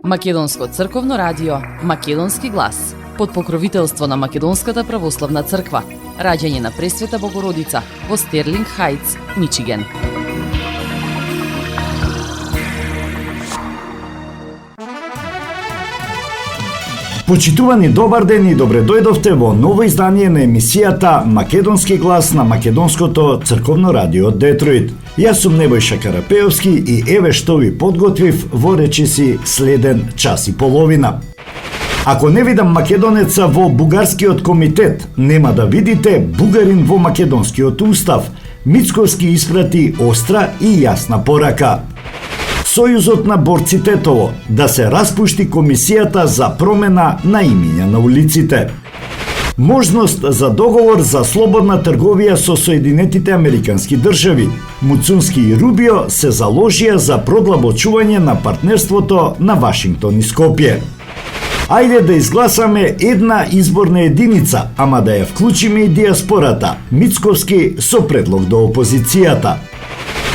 Македонско црковно радио, Македонски глас, под покровителство на Македонската православна црква, раѓање на Пресвета Богородица во Стерлинг Хајтс, Мичиген. Почитувани, добар ден и добре дојдовте во ново издание на емисијата Македонски глас на Македонското црковно радио Детройт. Јас сум Небојша Карапеовски и еве што ви подготвив во речиси следен час и половина. Ако не видам македонеца во бугарскиот комитет, нема да видите бугарин во македонскиот устав. Мицковски испрати остра и јасна порака. Сојузот на борците да се распушти комисијата за промена на имиња на улиците. Можност за договор за слободна трговија со Соединетите Американски држави. Муцунски и Рубио се заложија за продлабочување на партнерството на Вашингтон и Скопје. Ајде да изгласаме една изборна единица, ама да ја вклучиме и диаспората. Мицковски со предлог до опозицијата.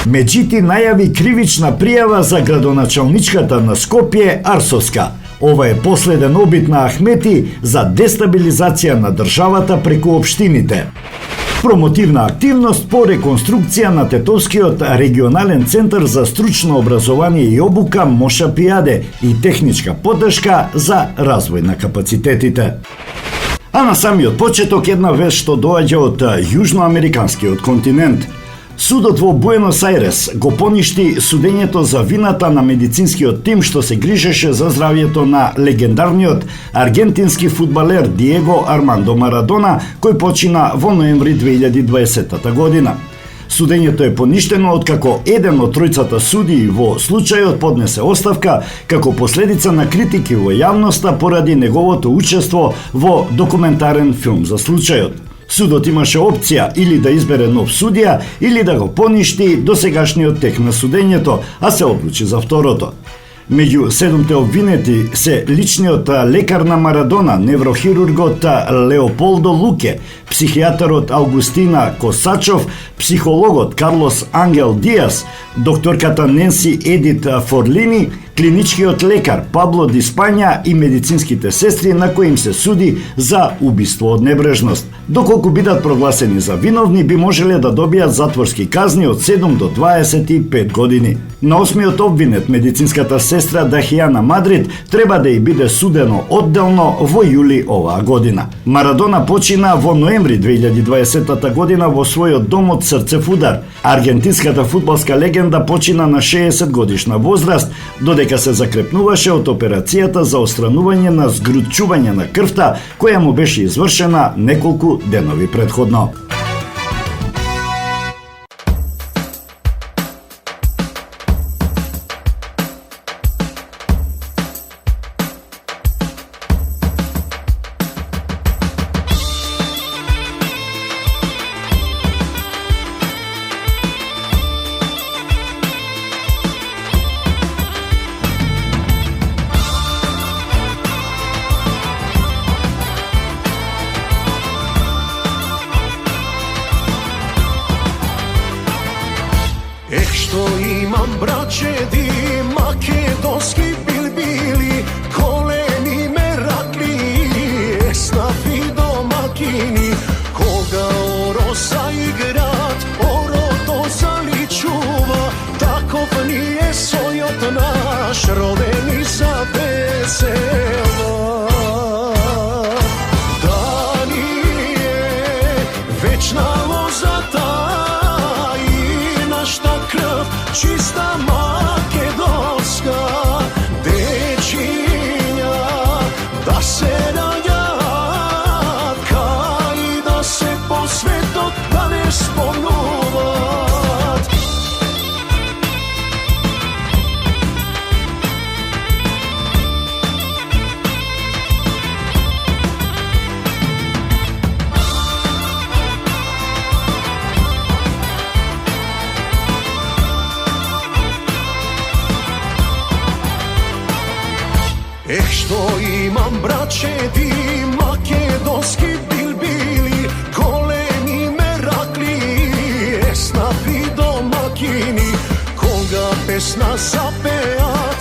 Меджити најави кривична пријава за градоначалничката на Скопје Арсовска. Ова е последен обид на Ахмети за дестабилизација на државата преку општините. Промотивна активност по реконструкција на Тетовскиот регионален центар за стручно образование и обука Моша Пијаде и техничка поддршка за развој на капацитетите. А на самиот почеток една вест што доаѓа од јужноамериканскиот континент. Судот во Буенос Ајрес го поништи судењето за вината на медицинскиот тим што се грижеше за здравјето на легендарниот аргентински фудбалер Диего Армандо Марадона, кој почина во ноември 2020 година. Судењето е поништено откако еден од тројцата судии во случајот поднесе оставка како последица на критики во јавноста поради неговото учество во документарен филм за случајот. Судот имаше опција или да избере нов судија или да го поништи досегашниот тек на судењето, а се одлучи за второто. Меѓу 7 обвинети се личниот лекар на Марадона, неврохирургот Леополдо Луке, психијатарот Аугустина Косачов, психологот Карлос Ангел Диас, докторката Ненси Едит Форлини, клиничкиот лекар Пабло Диспања и медицинските сестри на кои им се суди за убиство од небрежност. Доколку бидат прогласени за виновни, би можеле да добијат затворски казни од 7 до 25 години. На 8-миот обвинет, медицинската сестра Дахијана Мадрид, треба да ја биде судено одделно во јули оваа година. Марадона почина во ноември 2020 година во својот дом од срцев удар. Аргентинската фудбалска легенда почина на 60 годишна возраст, додека се закрепнуваше од операцијата за отстранување на згрутчување на крвта, која му беше извршена неколку денови претходно. Што имам брачеди, македонски билбили, колени ме ракли, еснафи домакини, кога оро заиграт, орото заличува, таков ни е сојот наш, родени за весела. Да ни е вечна лозата, чиста македонска, дечиња да се раѓаат, кај да се по светот да не спомнуваат. Што имам брачеди, македонски билбили, колени ме ракли, еснафи домакини, кога песна запеат,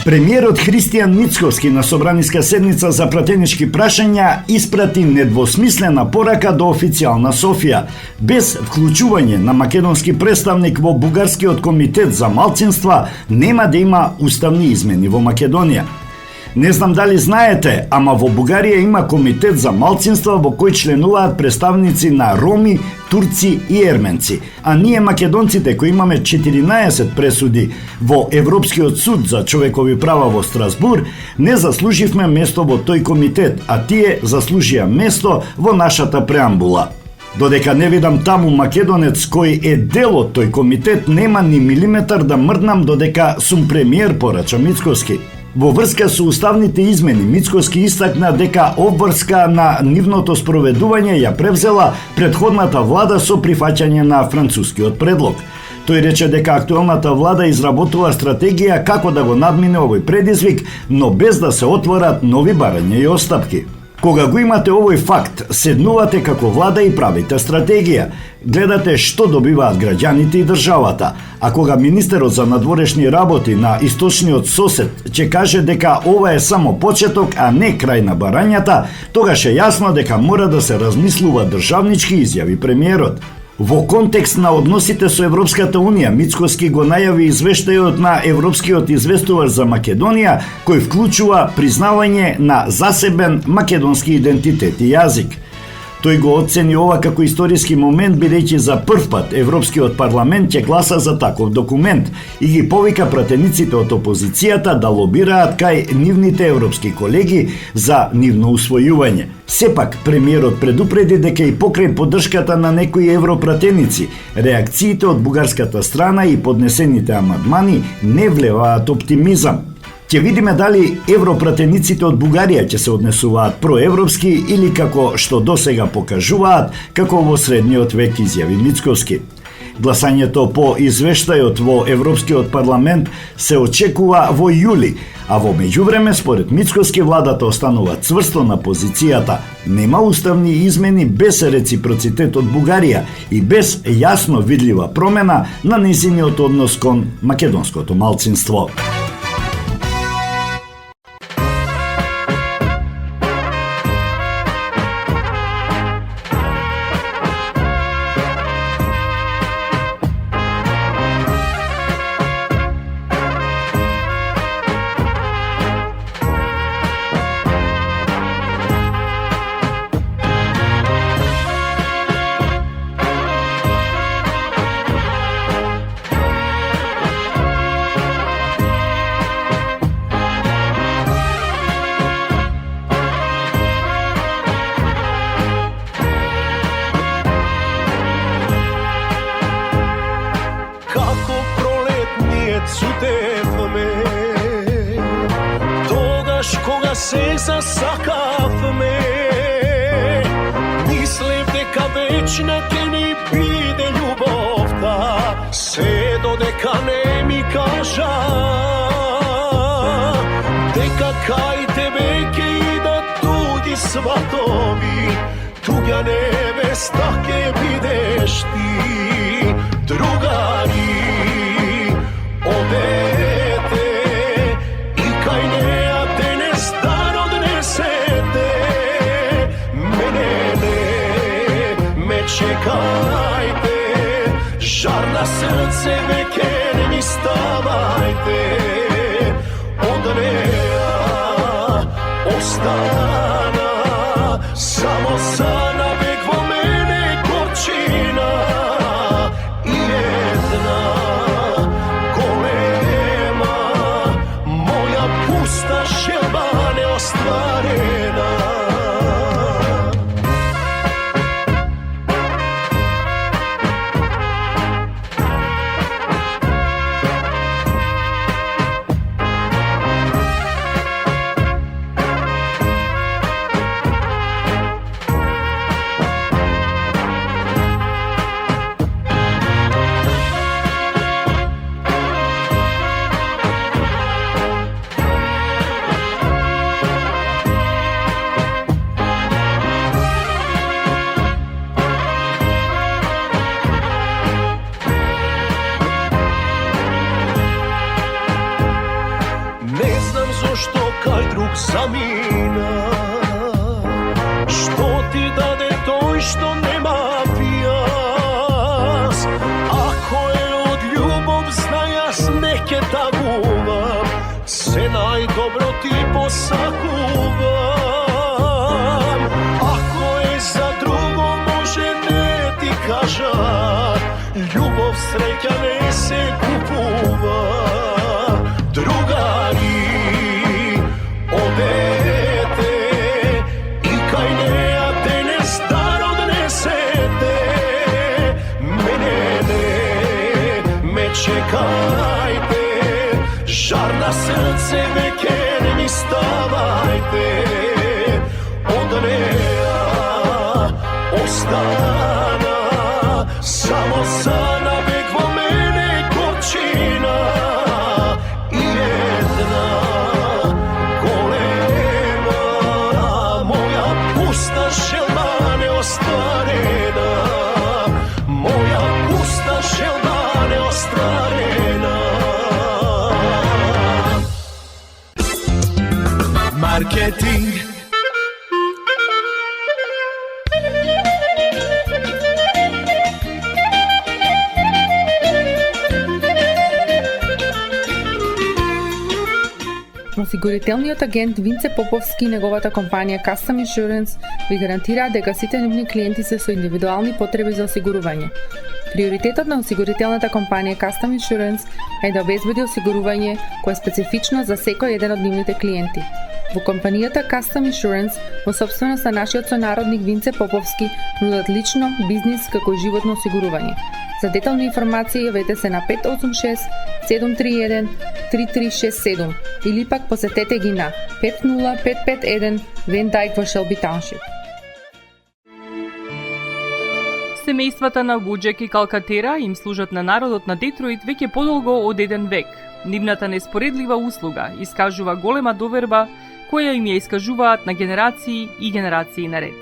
Премиерот Христијан Мицковски на собраниска седница за пратенички прашања испрати недвосмислена порака до официјална Софија, без вклучување на македонски представник во Бугарскиот комитет за малцинства нема да има уставни измени во Македонија. Не знам дали знаете, ама во Бугарија има комитет за малцинства во кој членуваат представници на роми, турци и ерменци. А ние македонците кои имаме 14 пресуди во Европскиот суд за човекови права во Страсбур, не заслуживме место во тој комитет, а тие заслужија место во нашата преамбула. Додека не видам таму македонец кој е дел од тој комитет, нема ни милиметар да мрднам додека сум премиер, порача Мицковски. Во врска со уставните измени, Мицковски истакна дека обврска на нивното спроведување ја превзела претходната влада со прифаќање на францускиот предлог. Тој рече дека актуелната влада изработува стратегија како да го надмине овој предизвик, но без да се отворат нови барања и остапки. Кога го имате овој факт, седнувате како влада и правите стратегија. Гледате што добиваат граѓаните и државата. А кога министерот за надворешни работи на источниот сосед ќе каже дека ова е само почеток, а не крај на барањата, тогаш е јасно дека мора да се размислува државнички, изјави премиерот. Во контекст на односите со Европската Унија, Мицковски го најави извештајот на Европскиот известувач за Македонија, кој вклучува признавање на засебен македонски идентитет и јазик. Тој го оцени ова како историски момент, бидејќи за прв пат Европскиот парламент ќе гласа за таков документ и ги повика пратениците од опозицијата да лобираат кај нивните европски колеги за нивно усвојување. Сепак, премиерот предупреди дека и покрај поддршката на некои европратеници, реакциите од бугарската страна и поднесените амандмани не влеваат оптимизам. Ќе видиме дали европратениците од Бугарија ќе се однесуваат проевропски или како што досега покажуваат, како во средниот век, изјави Мицковски. Гласањето по извештајот во Европскиот парламент се очекува во јули, а во меѓувреме, според Мицковски, владата останува цврсто на позицијата. Нема уставни измени без реципроцитет од Бугарија и без јасно видлива промена на нејзиниот однос кон македонското малцинство. Кога се засакавме, мислев дека вечна ќе ни биде љубовта, се додека не ми кажа дека кај тебе ќе идат туѓи сватови, туѓа невеста ќе бидеш ти, другари одете и кај неа стар однесете, мене не ме чекајте, жар на срце веќе не ми ставајте, од неа остана само за навек во мене горчина и една голема моја пуста желба неостварена. што кај друг замина. Што ти даде тој што нема пијас? Ако е од љубов, знај јас не ќе тагувам, се најдобро ти посакувам. Ако е за друго, може не ти кажат, љубов среќа не се купува. Другари, одете и кај неа денес дар однесете. Мене не ме чекајте, жар на срце веќе не ми ставајте. Од неа остана само сана бег во мене горчина. И една голема моја пуста желба неостварена. Моја пуста желба неостварена. Маркетинг. Осигурителниот агент Винце Поповски и неговата компанија Custom Insurance ви гарантираат дека сите нивни клиенти се со индивидуални потреби за осигурување. Приоритетот на осигурителната компанија Custom Insurance е да обезбеди осигурување кое е специфично за секој еден од нивните клиенти. Во компанијата Custom Insurance, во собственост на нашиот сонародник Винце Поповски, нудат лично, бизнис како и животно осигурување. За детални информации јавете се на 586 731 3367 или пак посетете ги на 50551 Вен Дайк во Шелби Тауншип. Семејствата на Вуџек и Калкатера им служат на народот на Детройт веќе подолго од еден век. Нивната неспоредлива услуга искажува голема доверба која им ја искажуваат на генерации и генерации наред.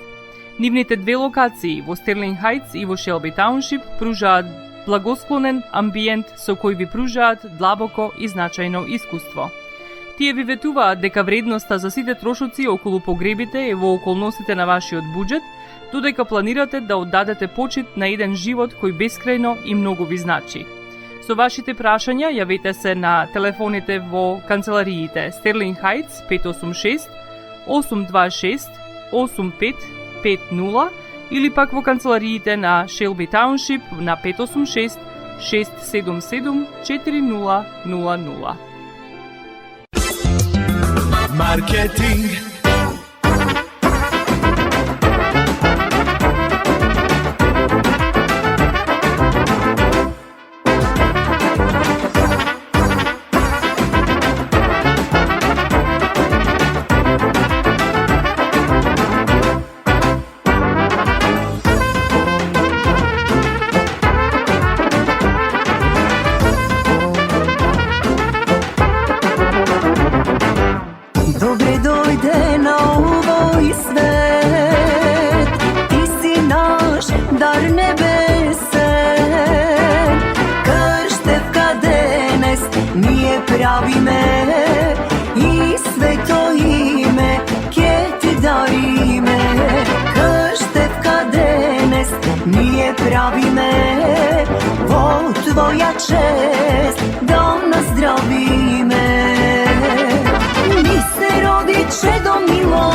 Нивните две локации во Стерлинг Хајтс и во Шелби Тауншип пружаат благосклонен амбиент со кој ви пружаат длабоко и значајно искуство. Тие ви ветуваат дека вредноста за сите трошоци околу погребите е во околностите на вашиот буџет, додека планирате да оддадете почит на еден живот кој бескрајно и многу ви значи. Со вашите прашања јавете се на телефоните во канцелариите Стерлинг Хајтс 586 826 8550 или пак во канцелариите на Шелби Тауншип на 586 677 4000. Маркетинг. Pravi me i sveto ime kje ti dari me. Krštevka denes nije pravi me, vo tvoja čest da nazdravi me. Mi se rodi čedo milo,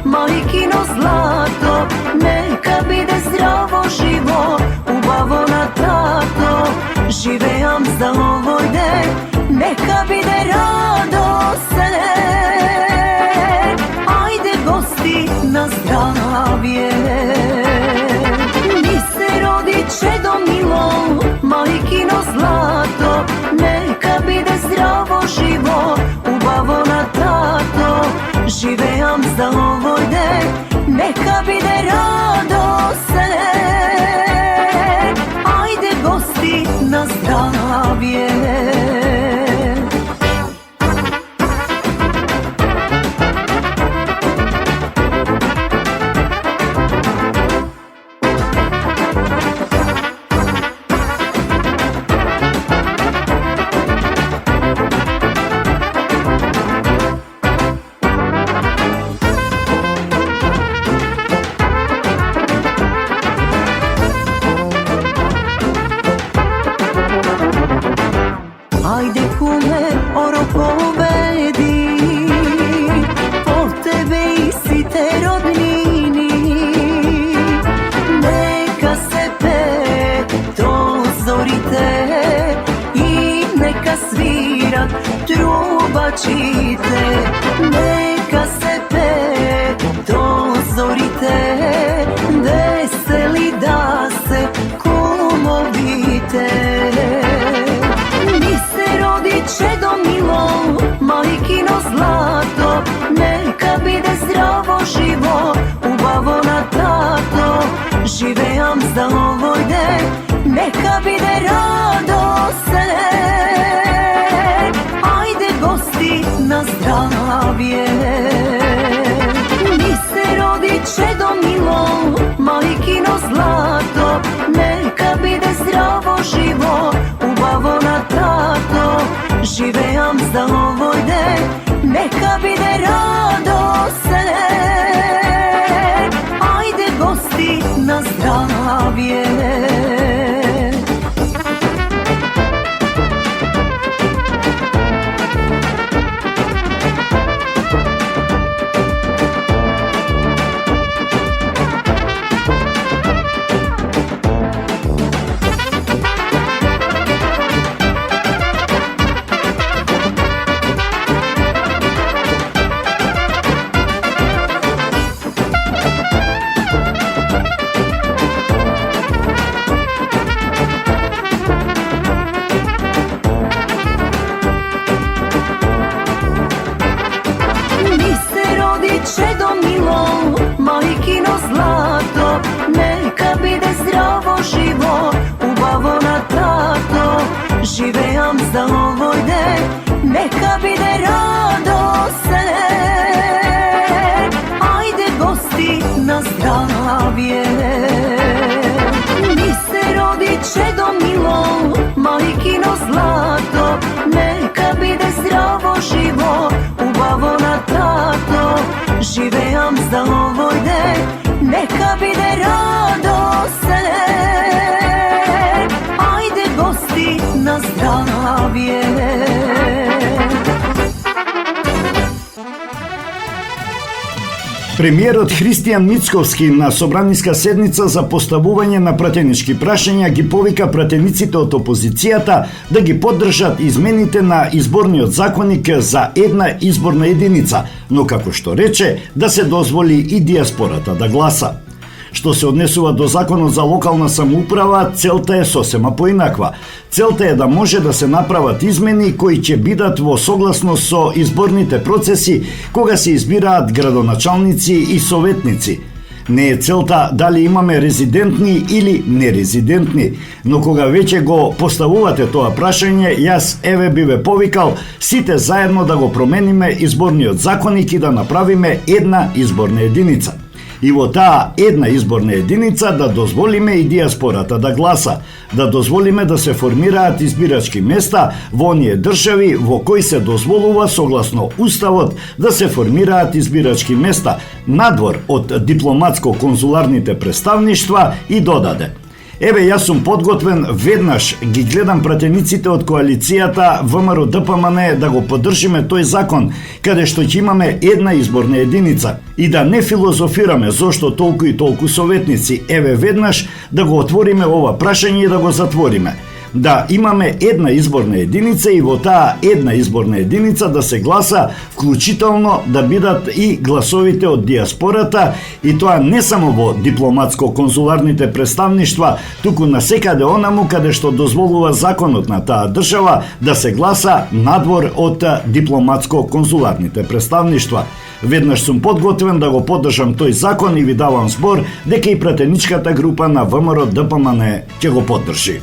majkino zlato, neka bide zdravo živo, ubavo na tato. Živeam za ovoj den, neka bide radosne. Ajde gosti na zdravje. Mi se rodi čedo milo, majkino zlato, neka bide zdravo živo, ubavo na tato. Živeam za ovoj den, neka bide radosne. Ajde gosti na zdravje. svirat trubačite, neka se pe dozorite, veseli da se kumovite. Mi se rodi čedo milo, majkino zlato, neka bide zdravo živo, ubavo na tato, živeam za ovoj den, neka bide radosne. Ajde gosti na zdravje. Mi se rodi čedo milo, majkino zlato, neka bide zdravo živo, ubavo na tato, živeam za ovoj den, neka bide radosne. Ajde gosti na zdravje. Čedo milo, majkino zlato, neka bide zdravo živo, ubavo na tato, živeam za ovoj den, neka bide radosne. Ajde gosti na zdravje. Mi se rodi čedo milo, majkino zlato, neka bide zdravo živo, ubavo na tato, živeam za ovoj den, neka bide radosne. Ajde gosti na zdravje. Премиерот Христијан Мицковски на собраниска седница за поставување на пратенички прашања ги повика пратениците од опозицијата да ги поддржат измените на изборниот законник за една изборна единица, но како што рече, да се дозволи и диаспората да гласа. Што се однесува до законот за локална самоуправа, целта е сосема поинаква. Целта е да може да се направат измени кои ќе бидат во согласност со изборните процеси кога се избираат градоначалници и советници. Не е целта дали имаме резидентни или нерезидентни, но кога веќе го поставувате тоа прашање, јас еве би ве повикал сите заедно да го промениме изборниот законник и да направиме една изборна единица. И во таа една изборна единица да дозволиме и диаспората да гласа, да дозволиме да се формираат избирачки места во оние држави во кои се дозволува согласно уставот да се формираат избирачки места надвор од дипломатско-конзуларните представништва и додаде: еве, јас сум подготвен веднаш ги гледам пратениците од коалицијата ВМРО ДПМН да го поддржиме тој закон, каде што ќе имаме една изборна единица и да не филозофираме зошто толку и толку советници, еве веднаш да го отвориме ова прашање и да го затвориме. Да имаме една изборна единица и во таа една изборна единица да се гласа, вклучително да бидат и гласовите од диаспората, и тоа не само во дипломатско-конзуларните представништва, туку на секаде онаму каде што дозволува законот на таа држава да се гласа надвор од дипломатско-конзуларните представништва. Веднаш сум подготвен да го поддржам тој закон и ви давам збор дека и пратеничката група на ВМРО ДПМН ќе го поддржи.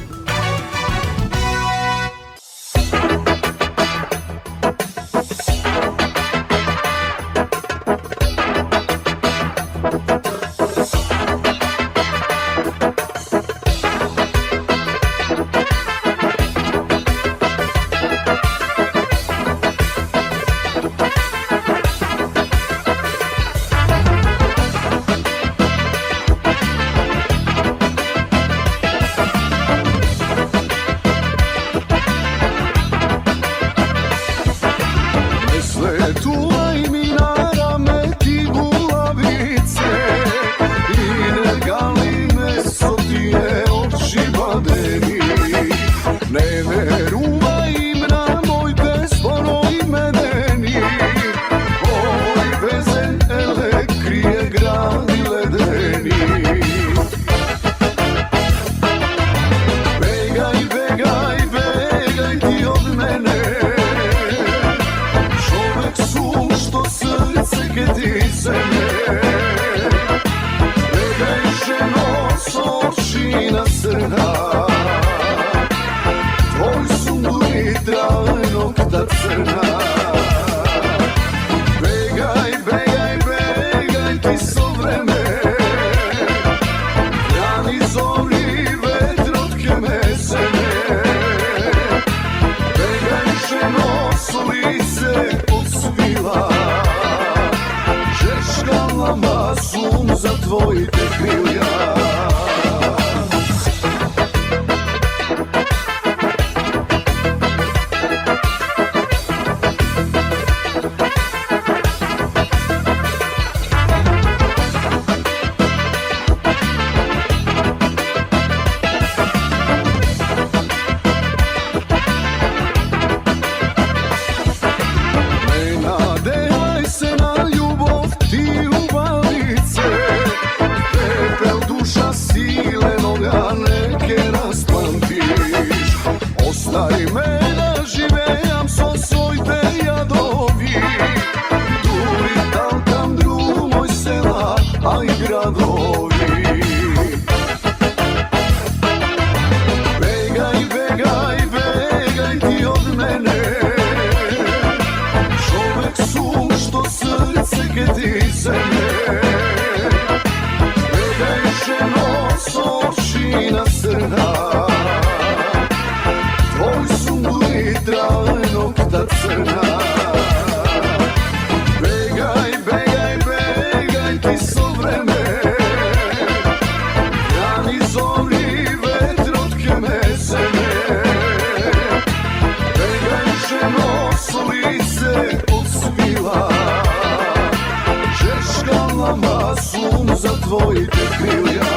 твоите крилја. Ostavi me da živejam so svojte jadovi, duri talkam dru moj sela, a i gradovi. Begaj, begaj, begaj ti od mene, čovek sum što srce ke ti zemlje. Begaj ženo s očina crna, trajnokta crna. Begaj, begaj, begaj ti so vreme, rani zori vetrotke me zeme. Begaj ženo s lice od svila, žeškala masum za tvojite krilja.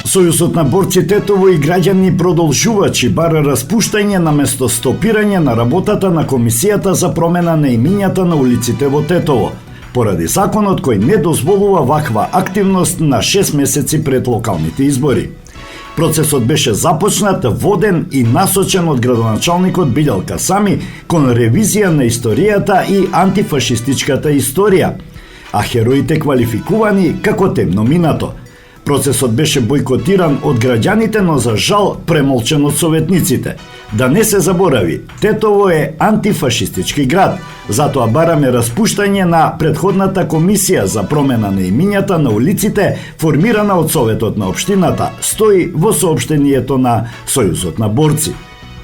Сојузот на борци Тетово и граѓани продолжува бара распуштање наместо стопирање на работата на Комисијата за промена на имињата на улиците во Тетово, поради законот кој не дозволува ваква активност на 6 месеци пред локалните избори. Процесот беше започнат, воден и насочен од градоначалникот Билјал Касами кон ревизија на историјата и антифашистичката историја, а хероите квалификувани како темно минато. Процесот беше бойкотиран од граѓаните, но за жал премолчен од советниците. Да не се заборави, Тетово е антифашистички град, затоа бараме распуштање на предходната комисија за промена на имињата на улиците, формирана од Советот на општината, стои во соопштението на Сојузот на борци.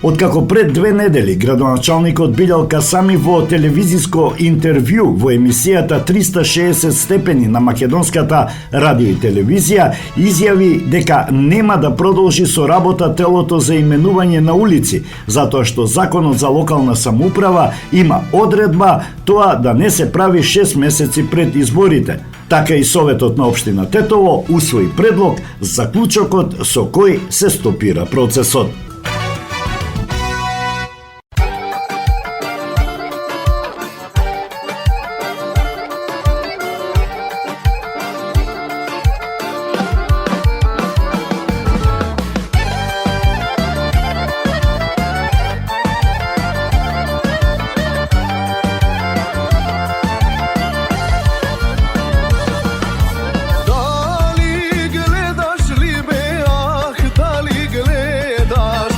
Откако пред 2 недели градоначалникот Билјал Касами во телевизиско интервју во емисијата 360 степени на македонската радио и телевизија изјави дека нема да продолжи со работа телото за именување на улици, затоа што законот за локална самоуправа има одредба тоа да не се прави 6 месеци пред изборите. Така и Советот на општина Тетово усвои предлог за заклучокот со кој се стопира процесот. Дали гледаш ли бе, ах, дали гледаш?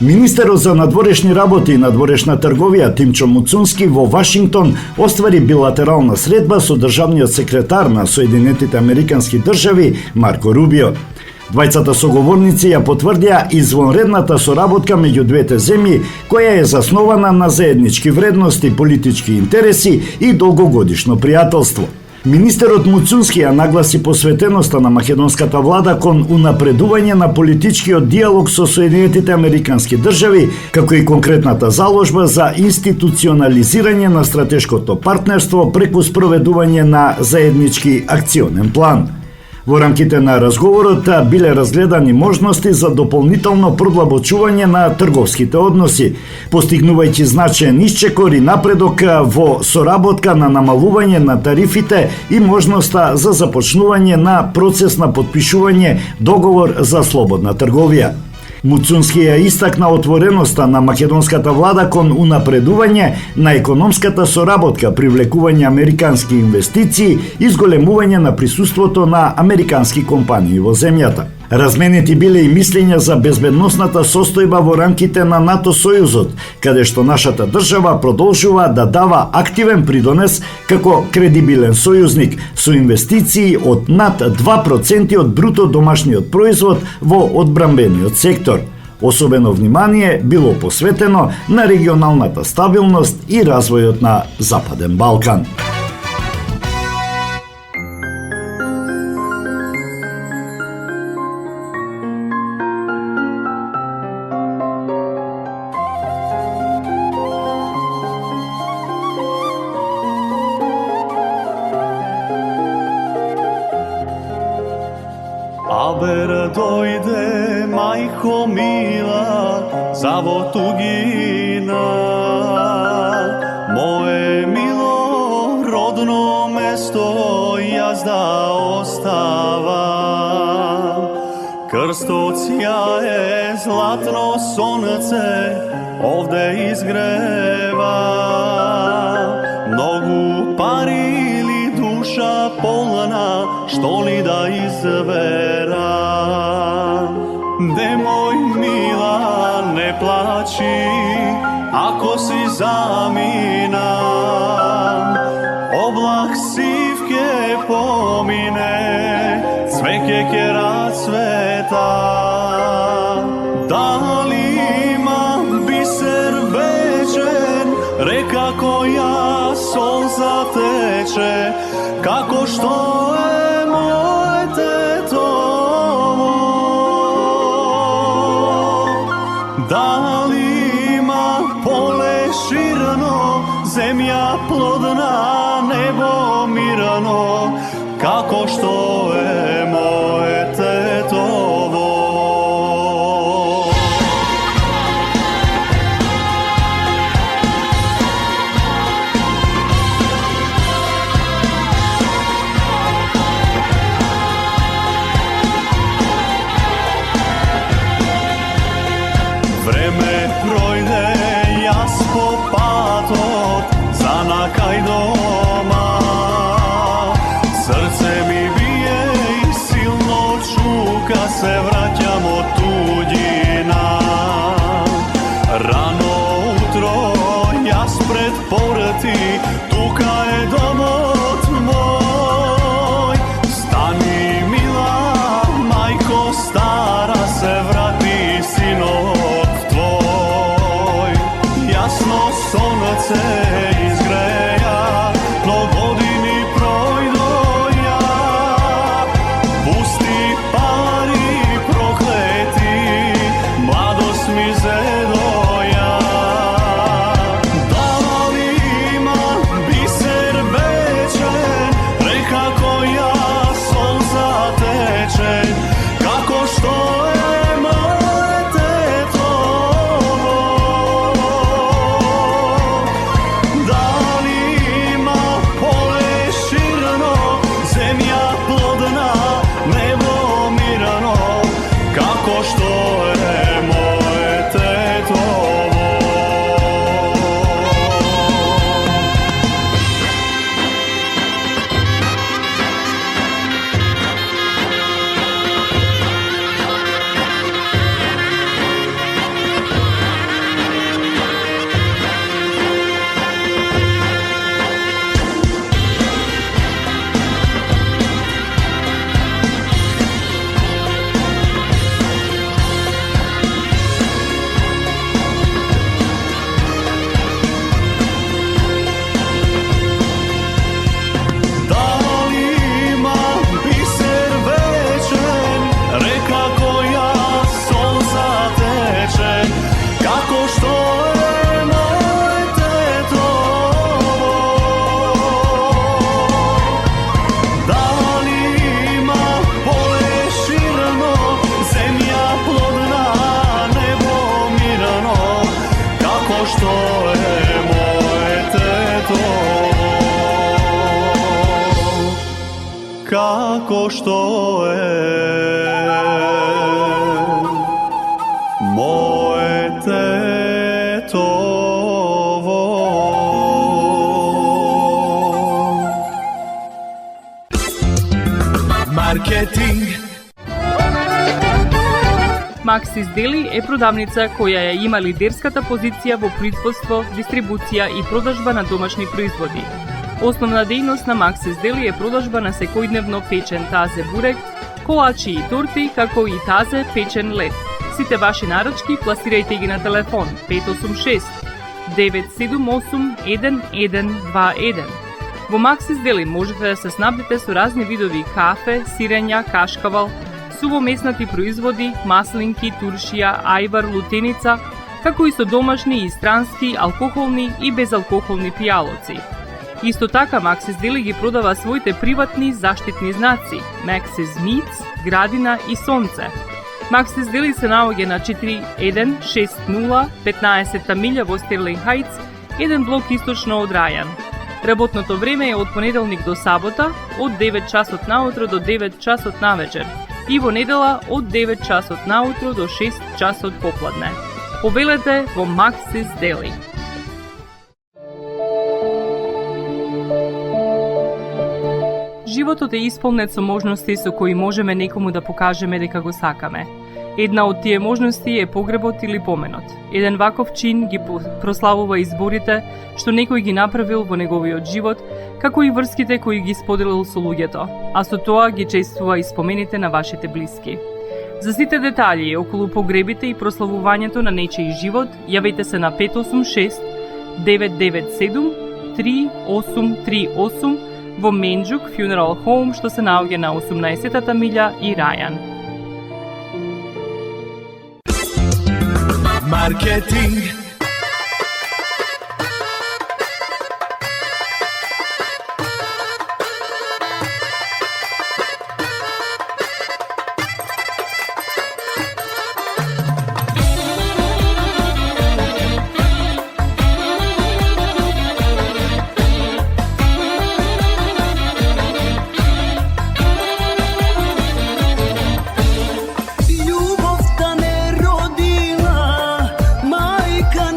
Министерот за надворешни работи и надворешна трговија Тимчо Муцунски во Вашингтон оствари билатерална средба со државниот секретар на Соединетите Американски држави Марко Рубио. Двајцата соговорници ја потврдија извонредната соработка меѓу двете земји, која е заснована на заеднички вредности, политички интереси и долгогодишно пријателство. Министерот Муцунски ја нагласи посветеноста на македонската влада кон унапредување на политичкиот диалог со Соединетите Американски држави, како и конкретната заложба за институционализирање на стратешкото партнерство преку спроведување на заеднички акционен план. Во рамките на разговорот биле разгледани можности за дополнително продлабочување на трговските односи, постигнувајќи значаен исчекор и напредок во соработка на намалување на тарифите и можноста за започнување на процес на потпишување договор за слободна трговија. Муцунски ја истакна отвореноста на македонската влада кон унапредување на економската соработка, привлекување американски инвестиции и зголемување на присуството на американски компании во земјата. Разменети биле и мислења за безбедносната состојба во рамките на НАТО Сојузот, каде што нашата држава продолжува да дава активен придонес како кредибилен сојузник со инвестиции од над 2% од бруто домашниот производ во одбранбениот сектор. Особено внимание било посветено на регионалната стабилност и развојот на Западен Балкан. Абер дојде, мајко мила, за во тугина. Мое мило родно место јас да оставам. Крстот сјае, златно сонце овде изгрева. Многу пари или душа полна, што ли да изберам? Немој мила, не плачи, ако си заминам. Облак сив ке помине, цвеќе ке расцвета. Дали има бисер вечен, река која солза тече, како што е моје тетово. Дали има поле ширно, земја плодна, небо мирно, како што е моје тетово. Време пројде, јас по патот за накај дома. Срце ми бие и силно чука, се враќам од туѓина. Рано утро, јас пред порти, тука е домот мој. Стани мила, мајко стара, се врати синот твој. Јасно сонце изгреја, но години пројдоја. Пусти пари како што е моје тетово. Маркетинг. Максис Дели е продавница која ја има лидерската позиција во производство, дистрибуција и продажба на домашни производи. Основна дејност на Максис Дели е продажба на секојдневно печен тазе бурек, колачи и торти, како и тазе печен лед. Сите ваши нарачки пласирајте ги на телефон 586 978 1121. Во Максис Дели можете да се снабдите со разни видови кафе, сирења, кашкавал, сувомеснати производи, маслинки, туршија, ајвар, лутеница, како и со домашни и странски, алкохолни и безалкохолни пијалоци. Исто така, Максис Дели ги продава своите приватни заштитни знаци Максис Meats, Градина и Сонце. Максис Дели се наоѓа на 4160 15-та милја во Стерлинг Хајтс, еден блок источно од Рајан. Работното време е од понеделник до сабота, од 9 часот наутро до 9 часот навечер и во недела од 9 часот наутро до 6 часот попладне. Повелете во Максис Дели. Животот е исполнет со можности со кои можеме некому да покажеме дека го сакаме. Една од тие можности е погребот или поменот. Еден ваков чин ги прославува изборите што некој ги направил во неговиот живот, како и врските кои ги споделил со луѓето, а со тоа ги чествува и спомените на вашите блиски. За сите детали околу погребите и прославувањето на нечиј живот, јавете се на 586 997 3838 во Менџук Funeral Home, што се наоѓа на 18-та милја и Рајан. Маркетинг. Љубовта не родила мајка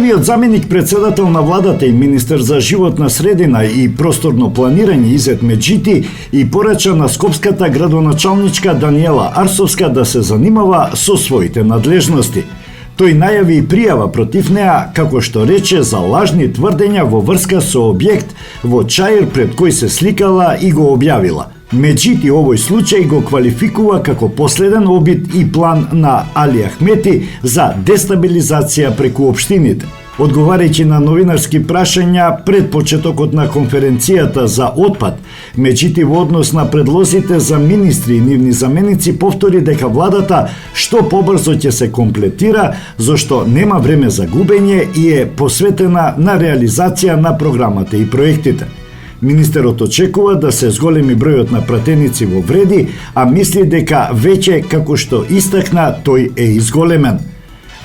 Првиот заменик председател на владата и министер за животна средина и просторно планирање Изет Меджити и порача на скопската градоначалничка Даниела Арсовска да се занимава со своите надлежности. Тој најави и пријава против неа, како што рече, за лажни тврдења во врска со објект во Чаир пред кој се сликала и го објавила. Меджити овој случај го квалификува како последен обид и план на Али Ахмети за дестабилизација преку општините. Одговарајќи на новинарски прашања пред почетокот на конференцијата за отпад, Меджити во однос на предлозите за министри и нивни заменици повтори дека владата што побрзо ќе се комплетира, зашто нема време за губење и е посветена на реализација на програмата и проектите. Министерот очекува да се зголеми бројот на пратеници во вреди, а мисли дека веќе, како што истакна, тој е изголемен.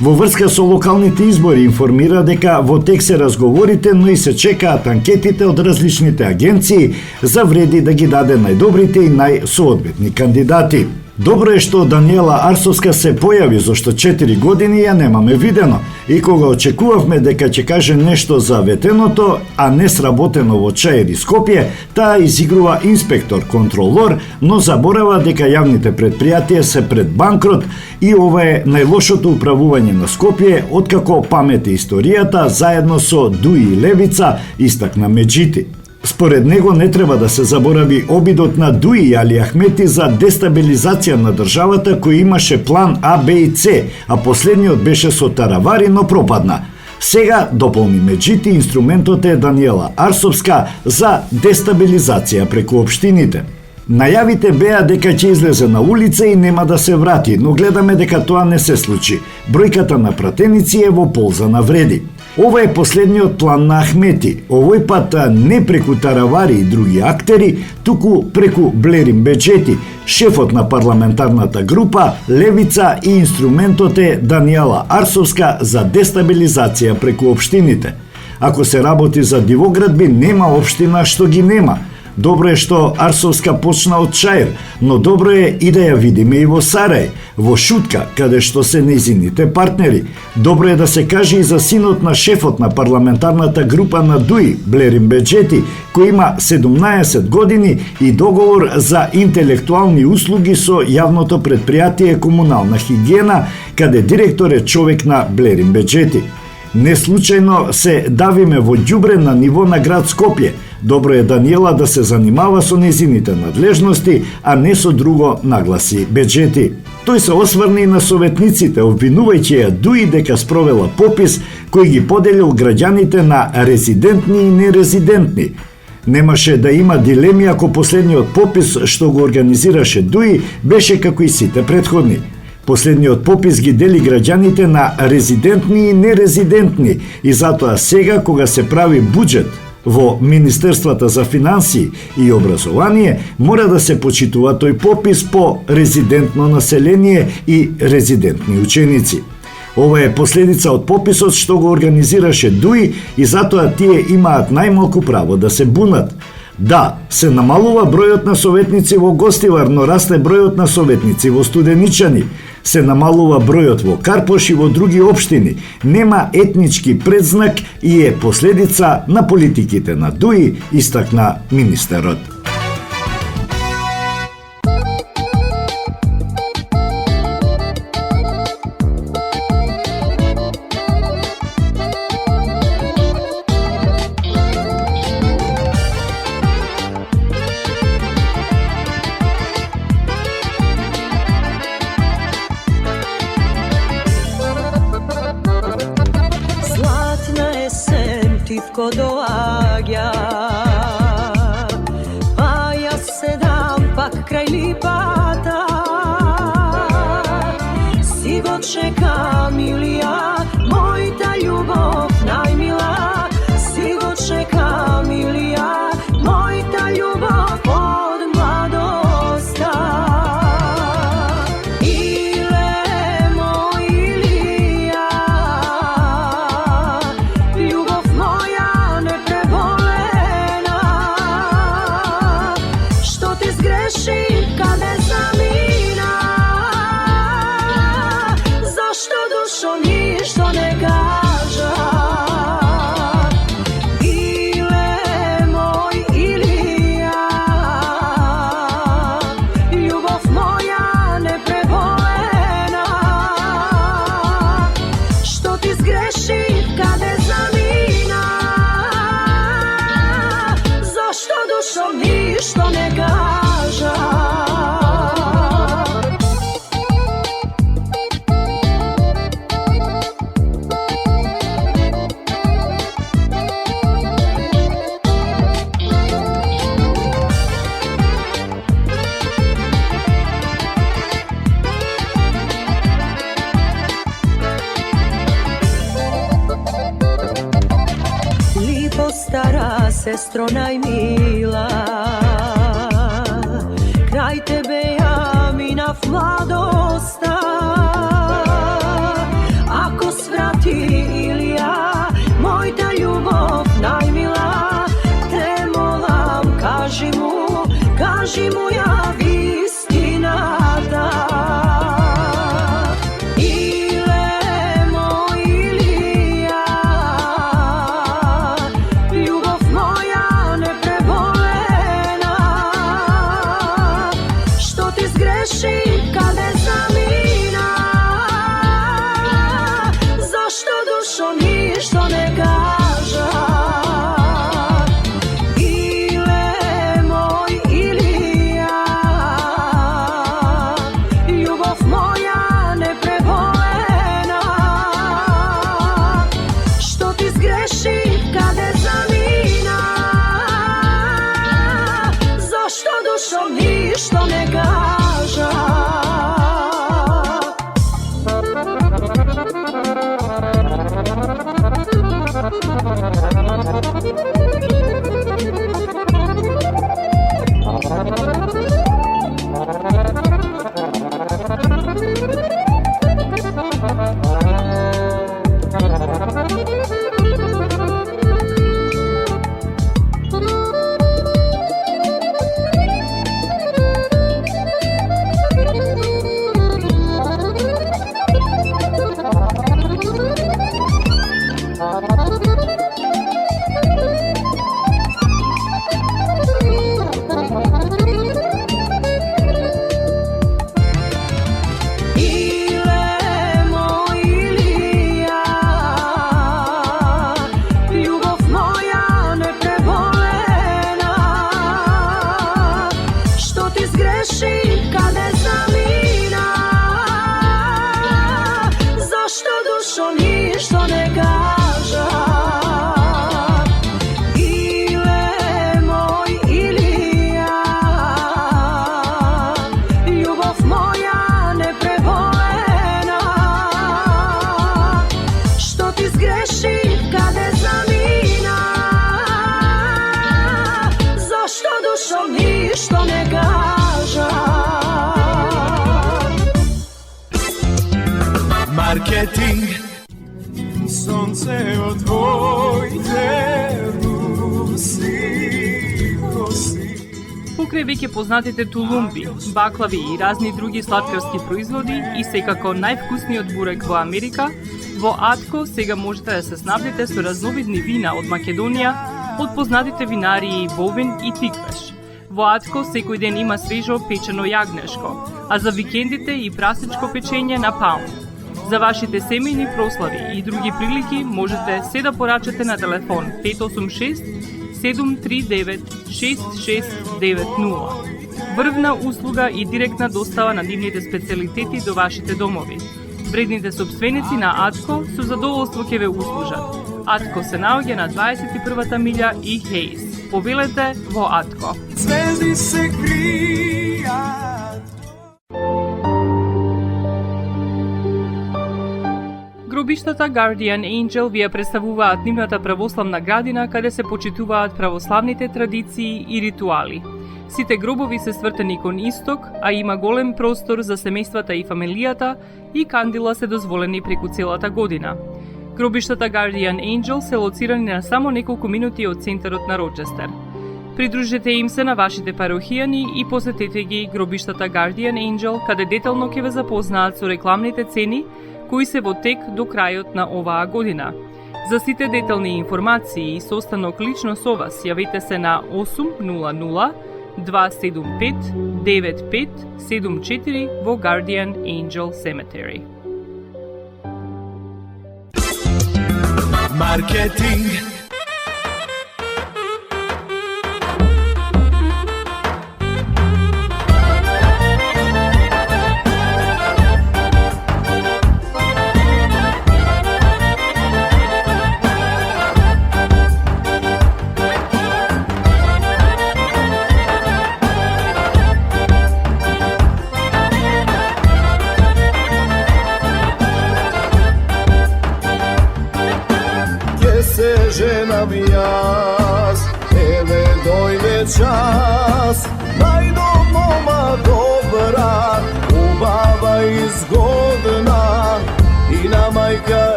Во врска со локалните избори информира дека во тек се разговорите, но и се чекаат анкетите од различните агенции за вреди да ги даде најдобрите и најсоодветни кандидати. Добро е што Даниела Арсовска се појави, зашто 4 години ја немаме видено. И кога очекувавме дека ќе каже нешто за ветеното, а не сработено во Чаир и Скопје, таа изигрува инспектор, контролор, но заборава дека јавните предпријатија се пред банкрот и ова е најлошото управување на Скопје откако памете историјата заедно со Дуи и Левица, истакна Меджити. Според него не треба да се заборави обидот на Дуи и Али Ахмети за дестабилизација на државата кој имаше план А, Б и С, а последниот беше со таравари, но пропадна. Сега, дополни Меджити, инструментот е Даниела Арсовска за дестабилизација преку општините. Најавите беа дека ќе излезе на улица и нема да се врати, но гледаме дека тоа не се случи. Бројката на пратеници е во полза на вреди. Ова е последниот план на Ахмети, овој пат не преку таравари и други актери, туку преку Блерин Беџети, шефот на парламентарната група Левица, и инструментот е Даниела Арсовска за дестабилизација преку општините. Ако се работи за дивоградби, нема општина што ги нема. Добро е што Арсовска почна од Чаир, но добро е и да ја видиме и во Сарај, во Шутка, каде што се нејзините партнери. Добро е да се каже и за синот на шефот на парламентарната група на Дуи, Блерин Беџети, кој има 17 години и договор за интелектуални услуги со јавното предпријатие Комунална хигиена, каде директор е човек на Блерин Беџети. Не случајно се давиме во ѓубре на ниво на град Скопје. Добро е Даниела да се занимава со незините надлежности, а не со друго, нагласи Беџети. Тој се осврни на советниците, обвинувајќи ја Дуи дека спровела попис кој ги поделил граѓаните на резидентни и нерезидентни. Немаше да има дилеми ако последниот попис што го организираше Дуи беше како и сите претходни. Последниот попис ги дели граѓаните на резидентни и нерезидентни и затоа сега кога се прави буџет во Министерствата за финансии и образование мора да се почитува тој попис по резидентно население и резидентни ученици. Ова е последица од пописот што го организираше Дуи и затоа тие имаат најмалку право да се бунат. Да, се намалува бројот на советници во Гостивар, но расте бројот на советници во Студеничани. Се намалува бројот во Карпош и во други општини. Нема етнички предзнак и е последица на политиките на Дуи, истакна министерот. Тивко доаѓа, sestro najmila. Kraj tebe ja mina mladosta. Ako svrati ili ja, moj ta ljubov najmila, te molam, kaži mu ja istinata. Ništa ne gaža. Marketing. Sonce od tvojte руси коси. Покрај веќе познатите тулумби, баклави и разни други сладкарски производи и секако највкусниот бурек во Америка, во Атко сега можете да се снабдите со разновидни вина од Македонија, од познатите винарии Бовин и Тиквеш. Во Атко секој ден има свежо печено јагнешко, а за викендите и прасничко печење на паун. За вашите семејни прослави и други прилики можете се да порачате на телефон 586 739 6690. Врвна услуга и директна достава на нивните специјалитети до вашите домови. Вредните собственици на Атко со задоволство ќе ве услужат. Атко се наоѓа на 21-та милја и Хейс. Повелете во Атко. Звезди се кријат. Гробиштата Guardian Angel ви ја представуваат нивната православна градина каде се почитуваат православните традиции и ритуали. Сите гробови се свртени кон исток, а има голем простор за семејствата и фамилијата и кандила се дозволени преку целата година. Гробиштата Guardian Angel се лоцирани на само неколку минути од центарот на Рочестер. Придружете им се на вашите парохијани и посетете ги гробиштата Guardian Angel, каде детално ќе ве запознаат со рекламните цени кои се во тек до крајот на оваа година. За сите детални информации и состанок лично со вас, јавете се на 800 275 9574 во Guardian Angel Cemetery. Маркетинг. Žena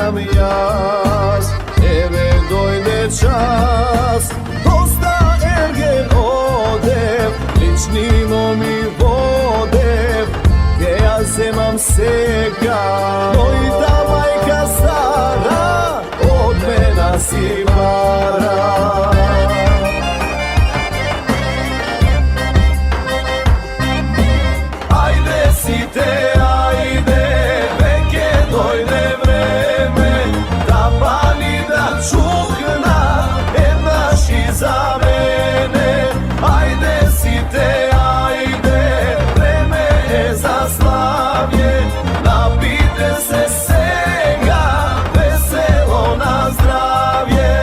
сакам јас. Еве дојде час, доста ерген одев, личнино ми водев, ке ја земам сега. Мојта мајка стара, од мене си бара. Ајде сите, ајде, веќе дојде време, да пали да чукна, еднаш и за мене. Ајде сите, ајде, време е за славје, напите се сега, весело на здравје.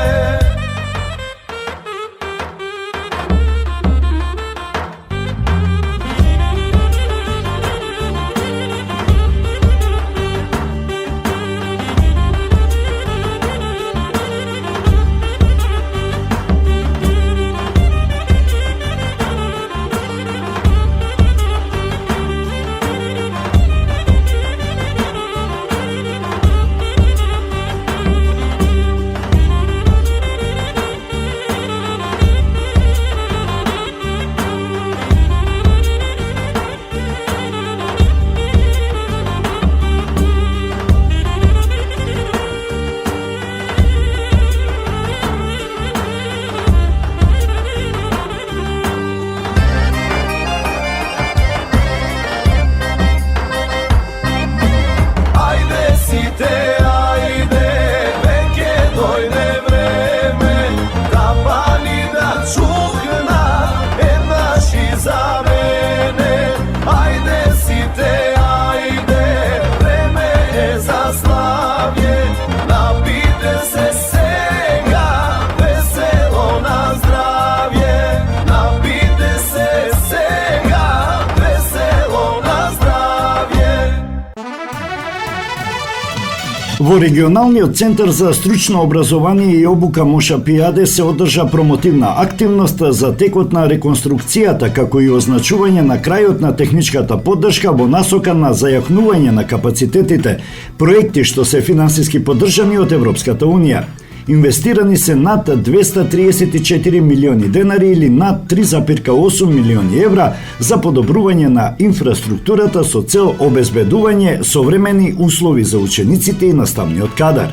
Во регионалниот центар за стручно образование и обука Мошапијаде се одржа промотивна активност за текот на реконструкцијата, како и означување на крајот на техничката поддршка во насока на зајакнување на капацитетите, проекти што се финансиски поддржани од Европската Унија. Инвестирани се над 234 милиони денари или над 3,8 милиони евра за подобрување на инфраструктурата со цел обезбедување современи услови за учениците и наставниот кадар.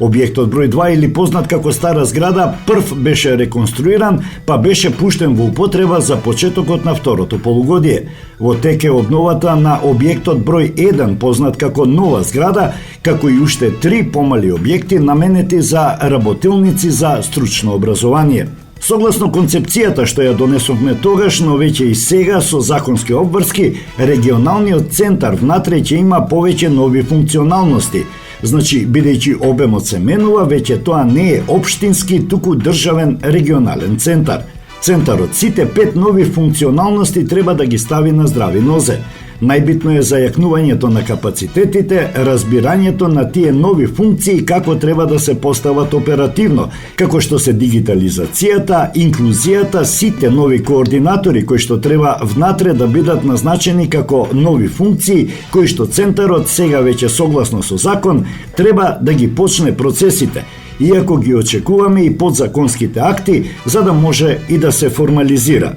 Објектот број 2 или познат како Стара зграда прв беше реконструиран, па беше пуштен во употреба за почетокот на второто полугодие. Во тек е обновата на објектот број 1 познат како Нова зграда, како и уште 3 помали објекти наменети за работилници за стручно образование. Согласно концепцијата што ја донесовме тогаш, но веќе и сега со законски обврски, регионалниот центар внатре ќе има повеќе нови функционалности. Значи, бидејќи обемот се менува, веќе тоа не е општински, туку државен регионален центар. Центарот сите 5 нови функционалности треба да ги стави на здрави нозе. Најбитно е зајакнувањето на капацитетите, разбирањето на тие нови функции како треба да се постават оперативно, како што се дигитализацијата, инклузијата, сите нови координатори кои што треба внатре да бидат назначени како нови функции, кои што центарот сега веќе согласно со закон треба да ги почне процесите, иако ги очекуваме и подзаконските акти за да може и да се формализира.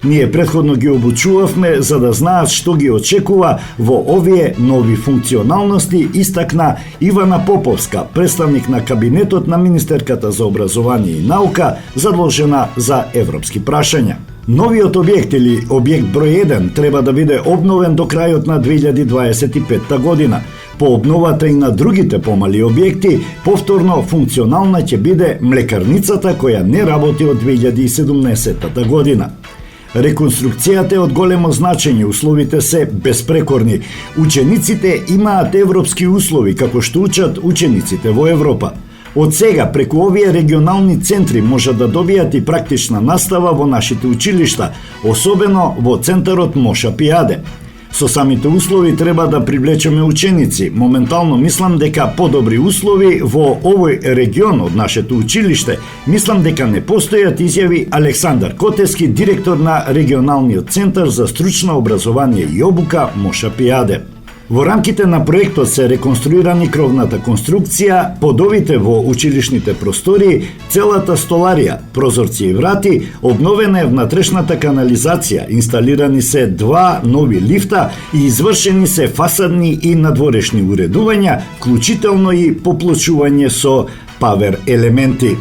Ние претходно ги обучувавме за да знаат што ги очекува во овие нови функционалности, истакна Ивана Поповска, представник на кабинетот на министерката за образование и наука, задолжена за европски прашања. Новиот објект или објект број 1 треба да биде обновен до крајот на 2025 година. По обновата и на другите помали објекти, повторно функционална ќе биде млекарницата која не работи од 2017 година. Реконструкцијата е од големо значење, условите се безпрекорни. Учениците имаат европски услови, како што учат учениците во Европа. Од сега, преку овие регионални центри можат да добијат и практична настава во нашите училишта, особено во центарот Мошапијаде. Со самите услови треба да привлечеме ученици. Моментално мислам дека подобри услови во овој регион од нашето училиште, мислам дека не постојат, изјави Александар Котески, директор на регионалниот центар за стручно образование и обука Мошапијаде. Во рамките на проектот се реконструирани кровната конструкција, подовите во училишните простори, целата столарија, прозорци и врати, обновена е внатрешната канализација, инсталирани се 2 нови лифта и извршени се фасадни и надворешни уредувања, вклучително и поплочување со павер елементи.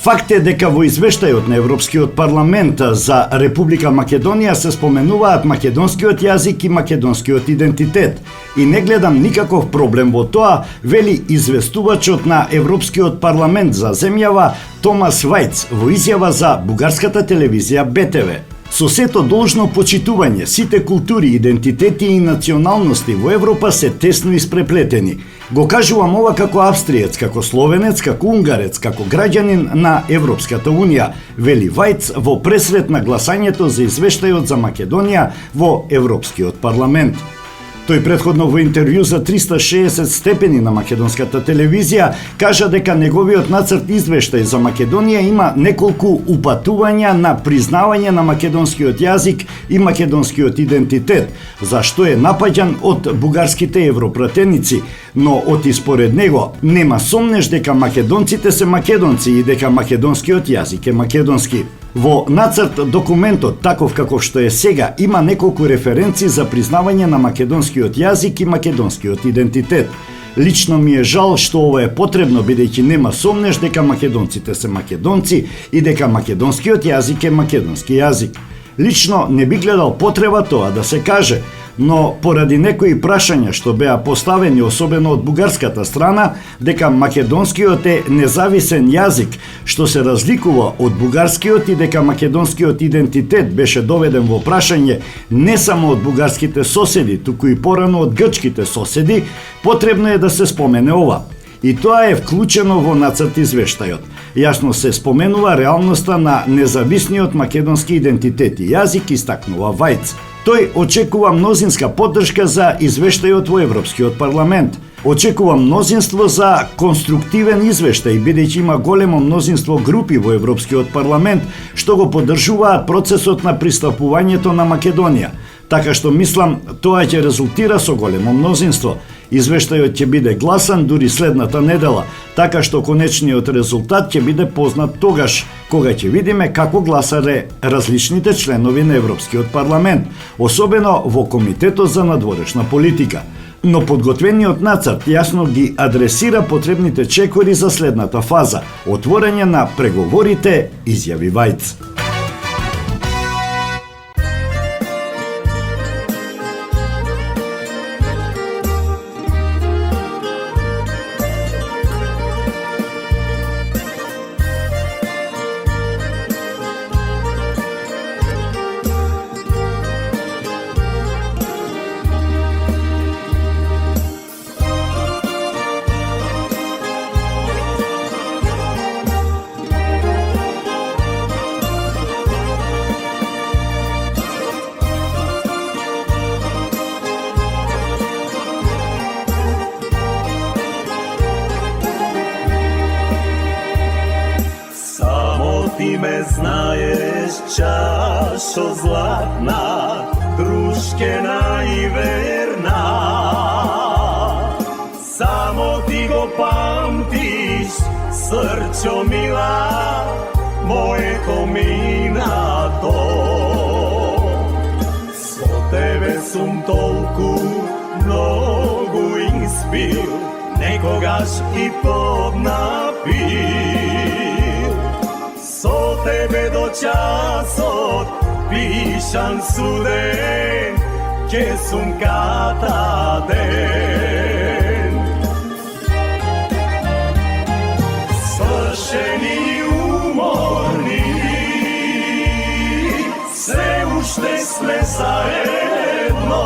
Факт е дека во извештајот на Европскиот парламент за Република Македонија се споменуваат македонскиот јазик и македонскиот идентитет. И не гледам никаков проблем во тоа, вели известувачот на Европскиот парламент за земјава Томас Вајц во изјава за бугарската телевизија БТВ. Со сето должно почитување, сите култури, идентитети и националности во Европа се тесно испреплетени. Го кажувам ова како австриец, како словенец, како унгарец, како граѓанин на Европската Унија, вели Вајц во пресрет на гласањето за извештајот за Македонија во Европскиот парламент. Тој претходно во интервју за 360 степени на македонската телевизија кажа дека неговиот нацрт извештај за Македонија има неколку упатувања на признавање на македонскиот јазик и македонскиот идентитет, зашто е напаѓан од бугарските европратеници, но оти според него нема сомнеш дека македонците се македонци и дека македонскиот јазик е македонски. Во нацрт документот, таков каков што е сега, има неколку референци за признавање на македонскиот јазик и македонскиот идентитет. Лично ми е жал што ова е потребно, бидејќи нема сомнеш дека македонците се македонци и дека македонскиот јазик е македонски јазик. Лично не би гледал потреба тоа да се каже, но поради некои прашања што беа поставени особено од бугарската страна дека македонскиот е независен јазик што се разликува од бугарскиот и дека македонскиот идентитет беше доведен во прашање не само од бугарските соседи, туку и порано од грчките соседи, потребно е да се спомене ова. И тоа е вклучено во нацрт извештајот. Јасно се споменува реалноста на независниот македонски идентитет и јазик, истакнува Вајц. Тој очекува мнозинска поддршка за извештајот во Европскиот парламент. Очекува мнозинство за конструктивен извештај, бидејќи има големо мнозинство групи во Европскиот парламент што го поддржуваат процесот на пристапувањето на Македонија. Така што мислам, тоа ќе резултира со големо мнозинство. Извештајот ќе биде гласан дури следната недела, така што конечниот резултат ќе биде познат тогаш, кога ќе видиме како гласале различните членови на Европскиот парламент, особено во Комитетот за надворешна политика. Но подготвениот нацрт јасно ги адресира потребните чекори за следната фаза – отворање на преговорите, изјави Вајц. Ти ме знаеш, чашо златна, друшкена и верна. Само ти го памтиш, срчо мила, моето минато. Со тебе сум толку многу испил, некогаш и поднапил. Со тебе до часот пишан суден, ке сум катаден. Свршени и уморни, се уште сме заедно.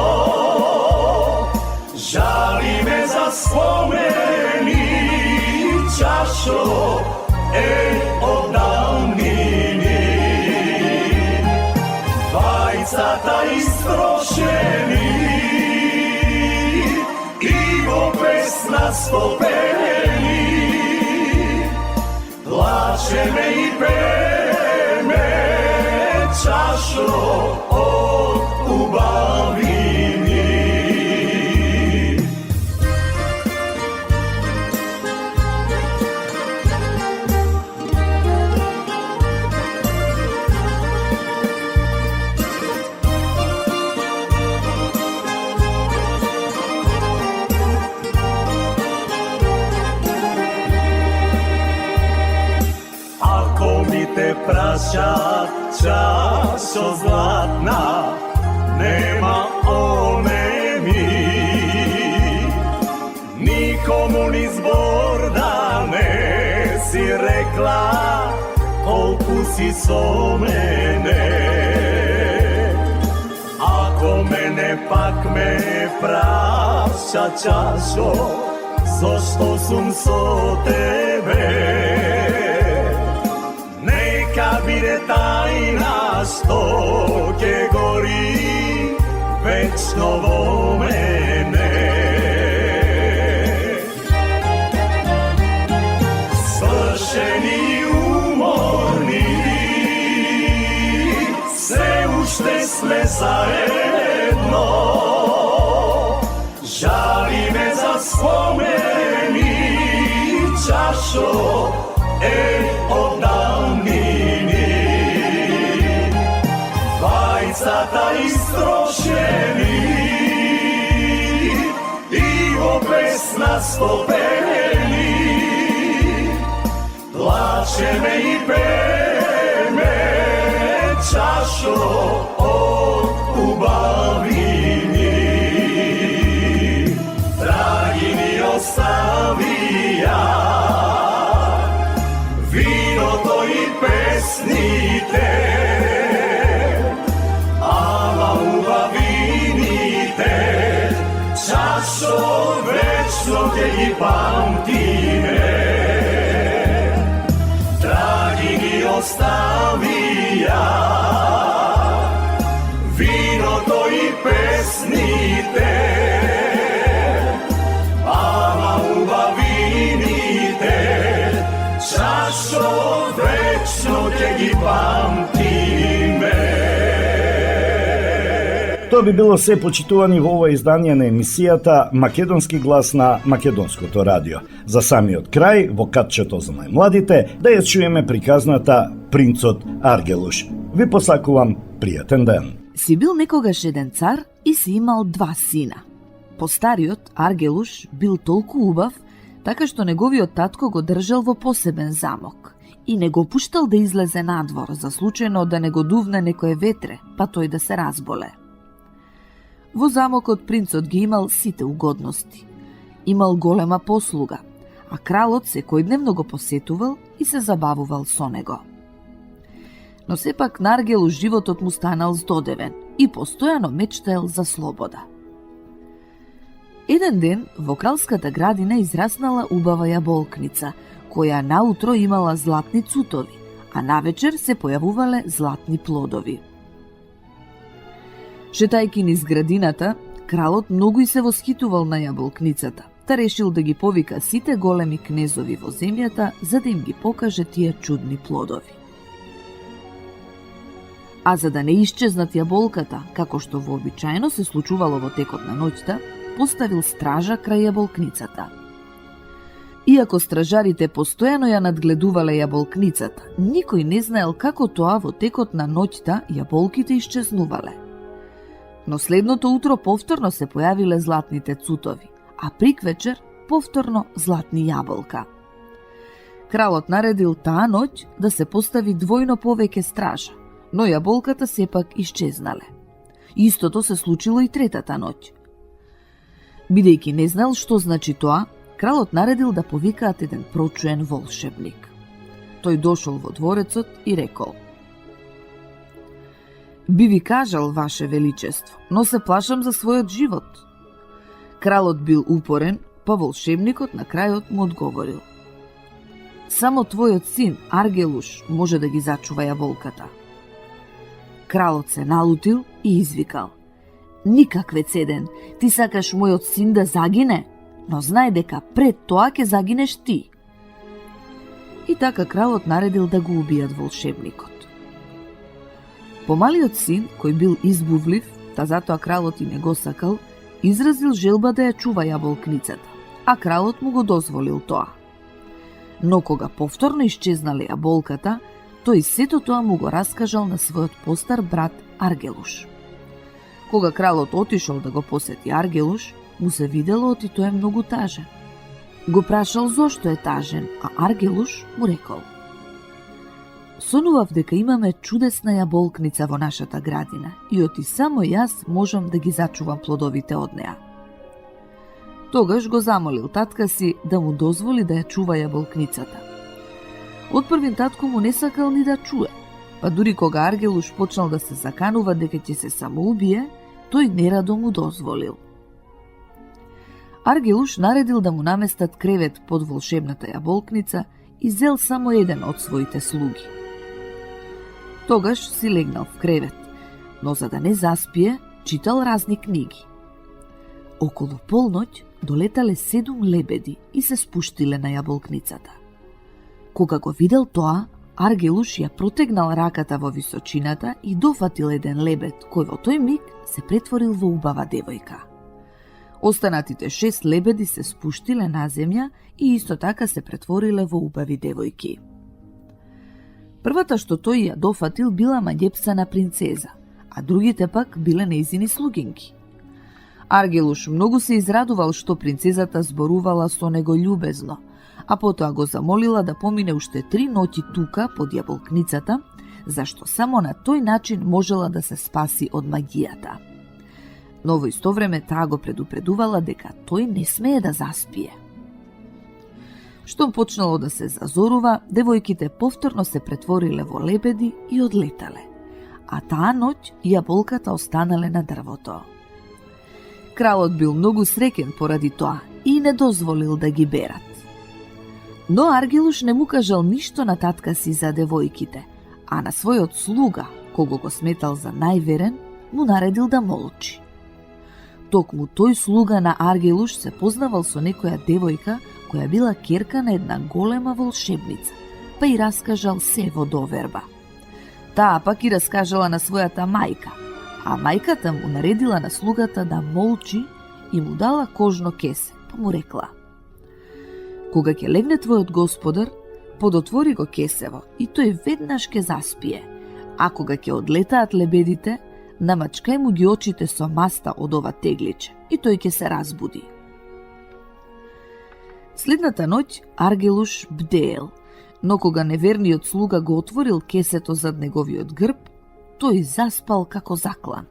Жали ме за спомени, чашо е од давнини. Вајцата истрошени и во песна стопени. Плачеме и пеме, чашо од убавини. Те прашат, чашо златна, нема онеми. Никому ни збор да не си рекла, колку си со мене. Ако мене пак ме праша, чашо, зошто сум со тебе? Нека биде тајна што ќе гори вечно во мене. Свршени уморни, се уште сме заедно, жалиме за спомени, чашо од давнини. Вајцата истрошени и во песна стопени, плачеме и пеме, чашо од убавини. Драги ни оставија виното и песните, ама убавините, чашо вечно ќе ги памтиме. Драги ни оставија виното и песните, ама убавините, чашо вечно ќе ги памтиме. Тоа би било се, почитувани, во ова издание на емисијата Македонски глас на Македонското радио. За самиот крај, во катчето за најмладите, да ја чуеме приказната Принцот Аргелуш. Ви посакувам пријатен ден. Си бил некогаш еден цар и си имал 2 сина. Постариот, Аргелуш, бил толку убав, така што неговиот татко го држал во посебен замок и не го пуштал да излезе надвор, за случајно да не го дувне некое ветре, па тој да се разболе. Во замокот принцот ги имал сите угодности. Имал голема послуга, а кралот секојдневно го посетувал и се забавувал со него. Но сепак на Аргелуш животот му станал здодевен и постојано мечтаел за слобода. Еден ден во кралската градина израснала убава јаболкница, која наутро имала златни цутови, а навечер се појавувале златни плодови. Шетајки низ градината, кралот многу и се восхитувал на јаболкницата, та решил да ги повика сите големи кнезови во земјата, за да им ги покаже тие чудни плодови. А за да не исчезнат јаболката, како што вообичаено се случувало во текот на ноќта, поставил стража крај јаболкницата. Иако стражарите постојано ја надгледувале јаболкницата, никој не знаел како тоа во текот на ноќта јаболките исчезнувале. Но следното утро повторно се појавиле златните цутови, а приквечер повторно златни јаболка. Кралот наредил таа ноќ да се постави двојно повеќе стража, но јаболката сепак исчезнале. Истото се случило и третата ноќ. Бидејќи не знал што значи тоа, кралот наредил да повикаат еден прочуен волшебник. Тој дошол во дворецот и рекол: "Би ви кажал, ваше величество, но се плашам за својот живот." Кралот бил упорен, па волшебникот на крајот му одговорил: "Само твојот син, Аргелуш, може да ги зачува јаболката." Кралот се налутил и извикал: "Никакве цеден, ти сакаш мојот син да загине, но знај дека пред тоа ќе загинеш ти." И така кралот наредил да го убијат волшебникот. Помалиот син, кој бил избувлив, та затоа кралот и не го сакал, изразил желба да ја чува јаболкницата, а кралот му го дозволил тоа. Но кога повторно исчезнале јаболката, тој сето тоа му го раскажал на својот постар брат Аргелуш. Кога кралот отишол да го посети Аргелуш, му се видело оти тој е многу тажен. Го прашал зошто е тажен, а Аргелуш му рекол: "Сонував дека имаме чудесна јаболкница во нашата градина и оти само јас можам да ги зачувам плодовите од неа." Тогаш го замолил татка си да му дозволи да ја чува јаболкницата. Одпрвин татко му не сакал ни да чуе, па дури кога Аргелуш почнал да се заканува дека ќе се самоубие, тој нерадо му дозволил. Аргелуш наредил да му наместат кревет под волшебната јаболкница и зел само еден од своите слуги. Тогаш си легнал в кревет, но за да не заспие, читал разни книги. Околу полноќ долетале 7 лебеди и се спуштиле на јаболкницата. Кога го видел тоа, Аргелуш ја протегнал раката во височината и дофатил еден лебед, кој во тој миг се претворил во убава девојка. Останатите 6 лебеди се спуштиле на земја и исто така се претвориле во убави девојки. Првата што тој ја дофатил била маѓепсана принцеза, а другите пак биле нејзини слугинки. Аргелуш многу се израдувал што принцезата зборувала со него љубезно, а потоа го замолила да помине уште 3 ноќи тука под јаболкницата, зашто само на тој начин можела да се спаси од магијата. Но во исто време таа го предупредувала дека тој не смее да заспие. Штом почнало да се зазорува, девојките повторно се претвориле во лебеди и одлетале, а таа ноќ јаболката останале на дрвото. Кралот бил многу среќен поради тоа и не дозволил да ги берат. Но Аргелуш не му кажал ништо на татка си за девојките, а на својот слуга, кого го сметал за најверен, му наредил да молчи. Токму тој слуга на Аргелуш се познавал со некоја девојка која била ќерка на една голема волшебница, па и раскажал се во доверба. Таа пак и раскажала на својата мајка, а мајката му наредила на слугата да молчи и му дала кожно кесе, па му рекла: кога ќе легне твојот господар, подотвори го кесево и тој веднаш ќе заспие, а кога ќе одлетаат лебедите, намачкај му ги очите со маста од ова тегличе и тој ќе се разбуди. Следната ноќ Аргелуш бдеел, но кога неверниот слуга го отворил кесето зад неговиот грб, тој заспал како заклан.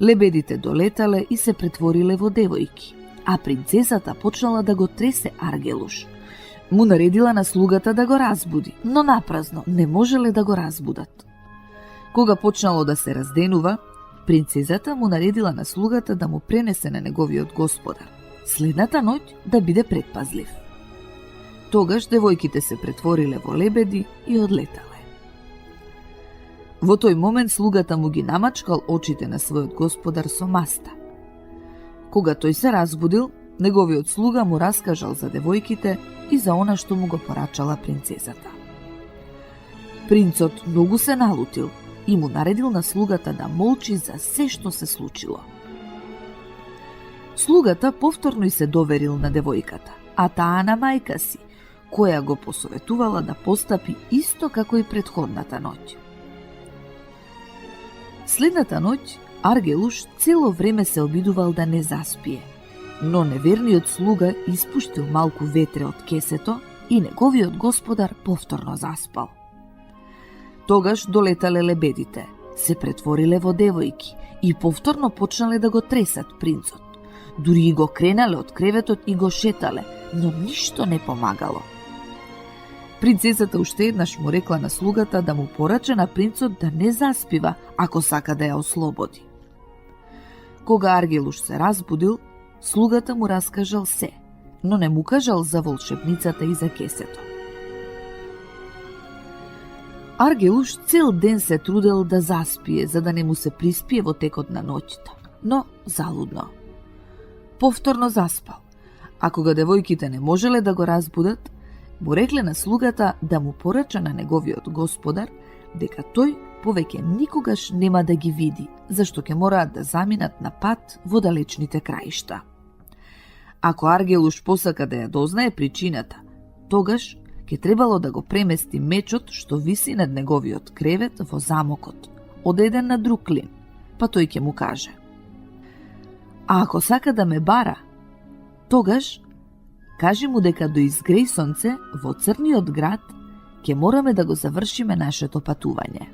Лебедите долетале и се претвориле во девојки, а принцезата почнала да го тресе Аргелуш. Му наредила на слугата да го разбуди, но напразно не можеле да го разбудат. Кога почнало да се разденува, принцезата му наредила на слугата да му пренесе на неговиот господар. Следната ноќ да биде предпазлив. Тогаш девојките се претвориле во лебеди и одлетале. Во тој момент слугата му ги намачкал очите на својот господар со маста. Кога тој се разбудил, неговиот слуга му раскажал за девојките и за она што му го порачала принцезата. Принцот многу се налутил и му наредил на слугата да молчи за се што се случило. Слугата повторно и се доверил на девојката, а таа на мајка си, која го посоветувала да постапи исто како и претходната ноќ. Следната ноќ Аргелуш цело време се обидувал да не заспие, но неверниот слуга испуштил малку ветре од кесето и неговиот господар повторно заспал. Тогаш долетале лебедите, се претвориле во девојки и повторно почнале да го тресат принцот. Дури и го кренале од креветот и го шетале, но ништо не помагало. Принцесата уште еднаш му рекла на слугата да му порача на принцот да не заспива ако сака да ја ослободи. Кога Аргелуш се разбудил, слугата му раскажал се, но не му кажал за волшебницата и за кесето. Аргелуш цел ден се трудел да заспие, за да не му се приспие во текот на ноќта, но залудно. Повторно заспал, а кога девојките не можеле да го разбудат, му рекле на слугата да му порача на неговиот господар дека тој повеќе никогаш нема да ги види, зашто ќе мораат да заминат на пат во далечните краишта. Ако Аргелуш посака да ја дознае причината, тогаш ќе требало да го премести мечот што виси над неговиот кревет во замокот, од еден на друг клин, па тој ќе му каже: а ако сака да ме бара, тогаш кажи му дека до изгреј сонце во црниот град ќе мораме да го завршиме нашето патување.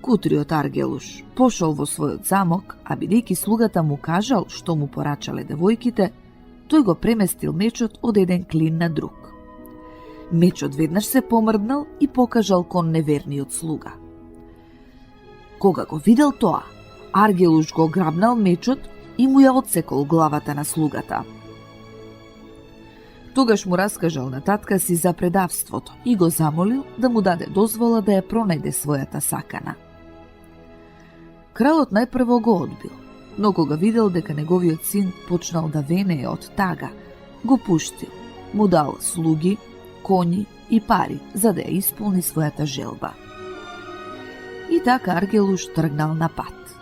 Кутриот Аргелуш пошол во својот замок, а бидејќи слугата му кажал што му порачале девојките, тој го преместил мечот од еден клин на друг. Мечот веднаш се помрднал и покажал кон неверниот слуга. Кога го видел тоа, Аргелуш го грабнал мечот и му ја отсекол главата на слугата. Тогаш му раскажал на татка си за предавството и го замолил да му даде дозвола да ја пронајде својата сакана. Кралот најпрво го одбил, но кога видел дека неговиот син почнал да венее од тага, го пуштил, му дал слуги, коњи и пари за да ја исполни својата желба. И така Аргелуш тргнал на пат.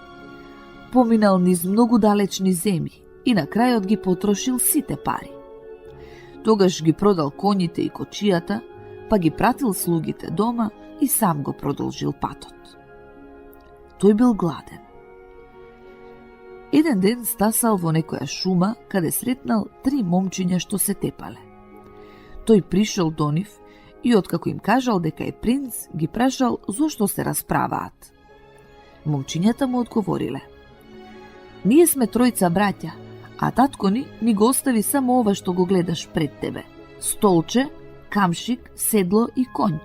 Поминал низ многу далечни земји и на крајот ги потрошил сите пари. Тогаш ги продал коњите и кочијата, па ги пратил слугите дома и сам го продолжил патот. Тој бил гладен. Еден ден стасал во некоја шума, каде сретнал 3 момчиња што се тепале. Тој пришел до нив и откако им кажал дека е принц, ги прашал зошто се расправаат. Момчињата му одговориле: ние сме тројца браќа, а татко ни го остави само ова што го гледаш пред тебе: столче, камшик, седло и конј.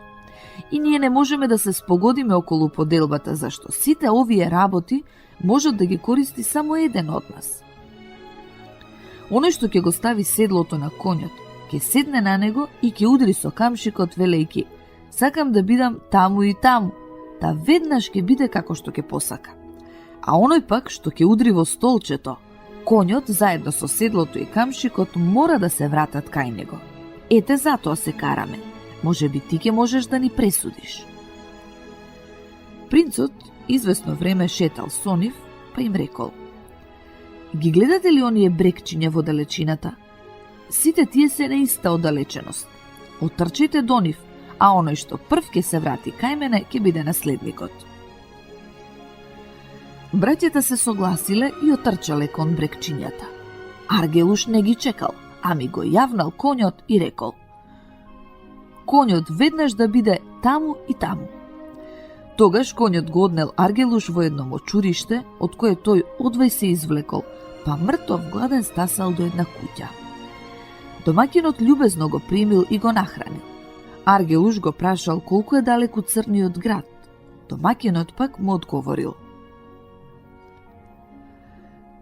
И ние не можеме да се спогодиме околу поделбата, зашто сите овие работи можат да ги користи само еден од нас. Оној што ќе го стави седлото на конјот, ќе седне на него и ќе удри со камшикот велејки: сакам да бидам таму и таму, та веднаш ќе биде како што ќе посака. А оној пак што ќе удри во столчето, конјот заедно со седлото и камшикот мора да се вратат кај него. Ете затоа се караме. Може би ти ќе можеш да ни пресудиш. Принцот извесно време шетал со нив, па им рекол: ги гледате ли оние брекчиња во далечината? Сите тие се на иста оддалеченост. Отрчете до нив, а оној што прв ќе се врати кај мене ќе биде наследникот. Браќата се согласиле и отрчале кон брекчињата. Аргелуш не ги чекал, ами го јавнал конјот и рекол: конјот веднаш да биде таму и таму. Тогаш конјот го однел Аргелуш во едно мочуриште, од кое тој одвај се извлекол, па мртов гладен стасал до една куќа. Домаќинот љубезно го примил и го нахранил. Аргелуш го прашал колку е далеку црниот град. Домаќинот пак му одговорил: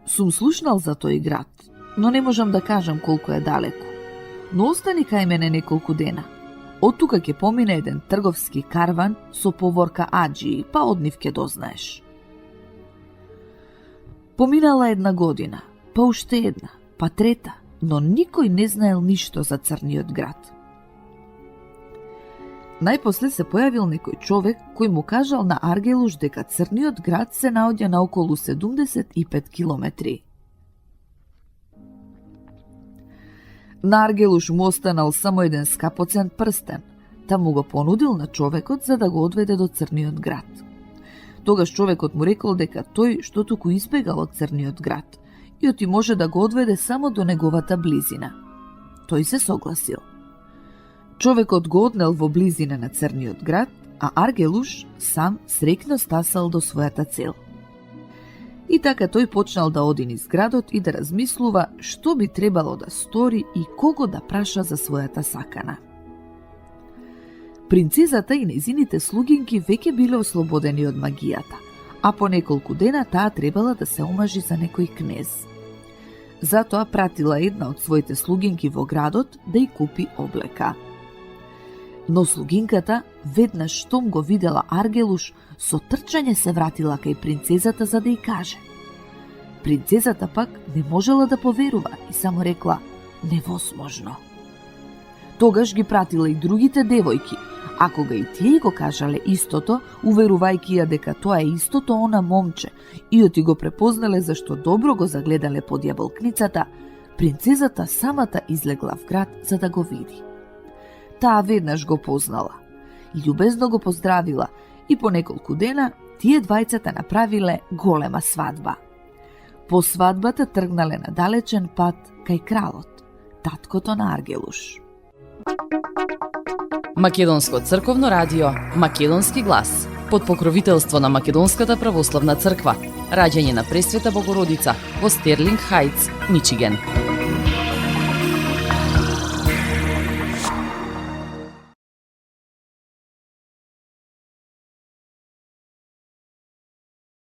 сум слушнал за тој град, но не можам да кажам колку е далеку. Но остани кај мене неколку дена. Од тука ќе помине еден трговски карван со поворка аџии, па од нив ќе дознаеш. Поминала една година, па уште една, па трета, но никој не знаел ништо за црниот град. Најпосле се појавил некој човек кој му кажал на Аргелуш дека црниот град се наоѓа на околу 75 километри. На Аргелуш му останал само еден скапоцен прстен, та му го понудил на човекот за да го одведе до црниот град. Тогаш човекот му рекол дека тој што туку избегал од црниот град и оти може да го одведе само до неговата близина. Тој се согласил. Човекот го однел во близина на црниот град, а Аргелуш сам среќно стасал до својата цел. И така тој почнал да оди низ градот и да размислува што би требало да стори и кого да праша за својата сакана. Принцезата и нејзините слугинки веќе биле ослободени од магијата, а по неколку дена таа требала да се омажи за некој кнез. Затоа пратила една од своите слугинки во градот да ја купи облека. Но слугинката, веднаш штом го видела Аргелуш, со трчање се вратила кај принцезата за да ја каже. Принцезата пак не можела да поверува и само рекла: невозможно. Тогаш ги пратила и другите девојки, а кога и тие го кажале истото, уверувајќи ја дека тоа е истото она момче, и оти го препознале зашто добро го загледале под јаболкницата, принцезата самата излегла в град за да го види. Таа веднаш го познала, љубезно го поздравила и по неколку дена тие двајцата направиле голема свадба. По свадбата тргнале на далечен пат кај кралот, таткото на Аргелуш. Македонско црковно радио, Македонски глас, под покровителство на Македонската православна црква, раѓање на Пресвета Богородица во Стерлинг Хајтс, Мичиген.